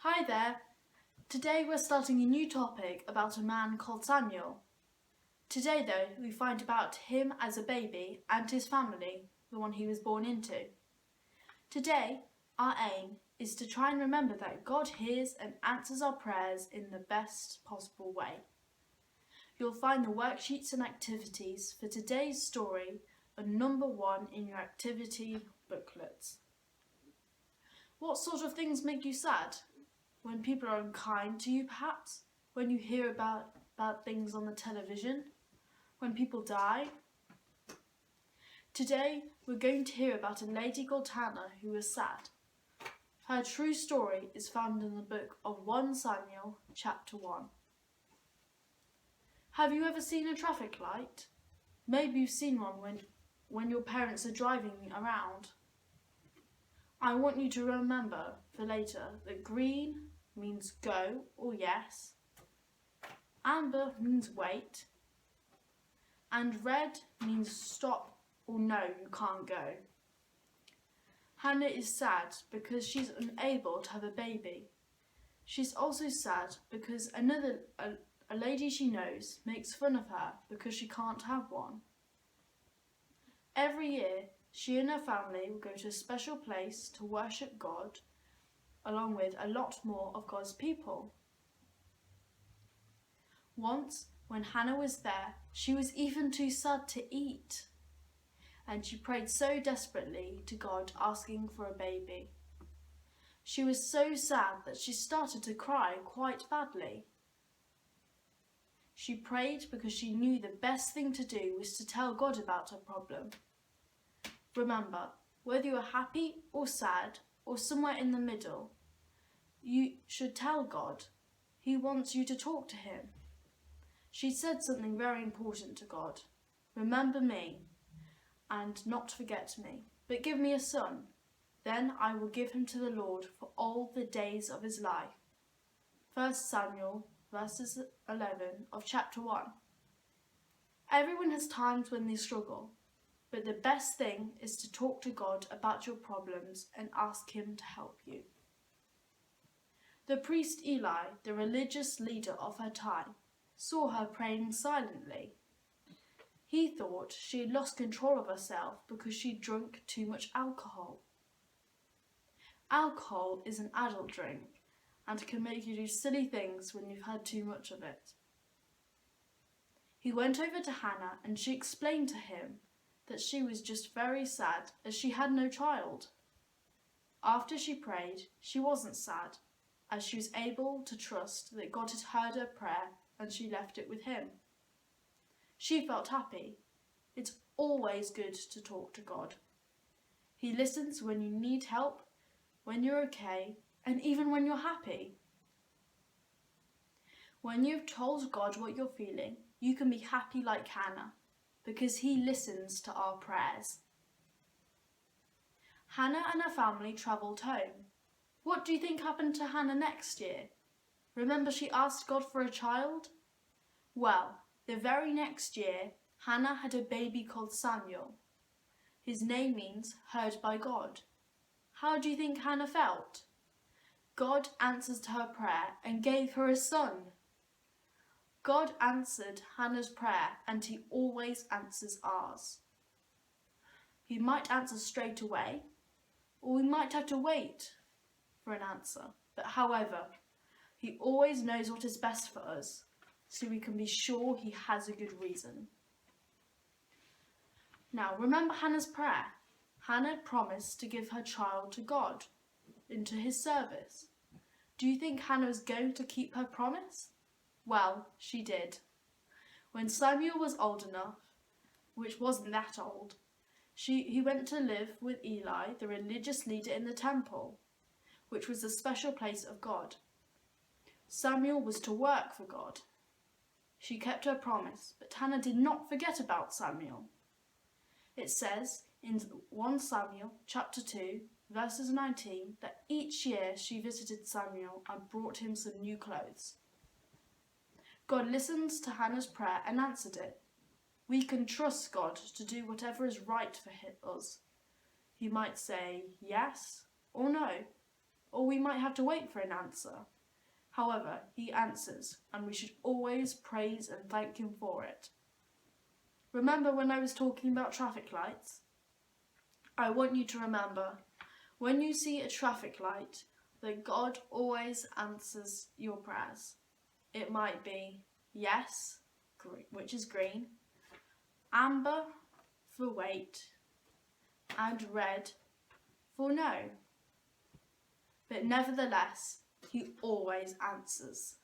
Hi there! Today we're starting a new topic about a man called Samuel. Today though, we find about him as a baby and his family, the one he was born into. Today, our aim is to try and remember that God hears and answers our prayers in the best possible way. You'll find the worksheets and activities for today's story on number 1 in your activity booklets. What sort of things make you sad? When people are unkind to you, perhaps? When you hear about things on the television? When people die? Today, we're going to hear about a lady called Hannah who was sad. Her true story is found in the book of 1 Samuel, chapter 1. Have you ever seen a traffic light? Maybe you've seen one when your parents are driving around. I want you to remember for later that green means go or yes, amber means wait, and red means stop or no, you can't go. Hannah is sad because she's unable to have a baby. She's also sad because a lady she knows makes fun of her because she can't have one. Every year, she and her family will go to a special place to worship God, along with a lot more of God's people. Once, when Hannah was there, she was even too sad to eat, and she prayed so desperately to God, asking for a baby. She was so sad that she started to cry quite badly. She prayed because she knew the best thing to do was to tell God about her problem. Remember, whether you are happy or sad or somewhere in the middle, you should tell God. He wants you to talk to him. She said something very important to God. Remember me and not forget me, but give me a son. Then I will give him to the Lord for all the days of his life. 1 Samuel verses 11 of chapter 1. Everyone has times when they struggle, but the best thing is to talk to God about your problems and ask him to help you. The priest Eli, the religious leader of her time, saw her praying silently. He thought she had lost control of herself because she drank too much alcohol. Alcohol is an adult drink and can make you do silly things when you've had too much of it. He went over to Hannah and she explained to him that she was just very sad as she had no child. After she prayed, she wasn't sad, as she was able to trust that God had heard her prayer and she left it with him. She felt happy. It's always good to talk to God. He listens when you need help, when you're okay, and even when you're happy. When you've told God what you're feeling, you can be happy like Hannah, because he listens to our prayers. Hannah and her family travelled home. What do you think happened to Hannah next year? Remember she asked God for a child? Well, the very next year, Hannah had a baby called Samuel. His name means heard by God. How do you think Hannah felt? God answered her prayer and gave her a son. God answered Hannah's prayer and he always answers ours. He might answer straight away, or we might have to wait for an answer. But however, he always knows what is best for us, so we can be sure he has a good reason. Now, remember Hannah's prayer. Hannah promised to give her child to God, into his service. Do you think Hannah was going to keep her promise? Well, she did. When Samuel was old enough, which wasn't that old, he went to live with Eli, the religious leader in the temple, which was a special place of God. Samuel was to work for God. She kept her promise, but Hannah did not forget about Samuel. It says in 1 Samuel chapter 2, verses 19, that each year she visited Samuel and brought him some new clothes. God listened to Hannah's prayer and answered it. We can trust God to do whatever is right for us. He might say yes or no, or we might have to wait for an answer. However, he answers, and we should always praise and thank him for it. Remember when I was talking about traffic lights? I want you to remember, when you see a traffic light, that God always answers your prayers. It might be yes, which is green, amber for wait, and red for no. But nevertheless, he always answers.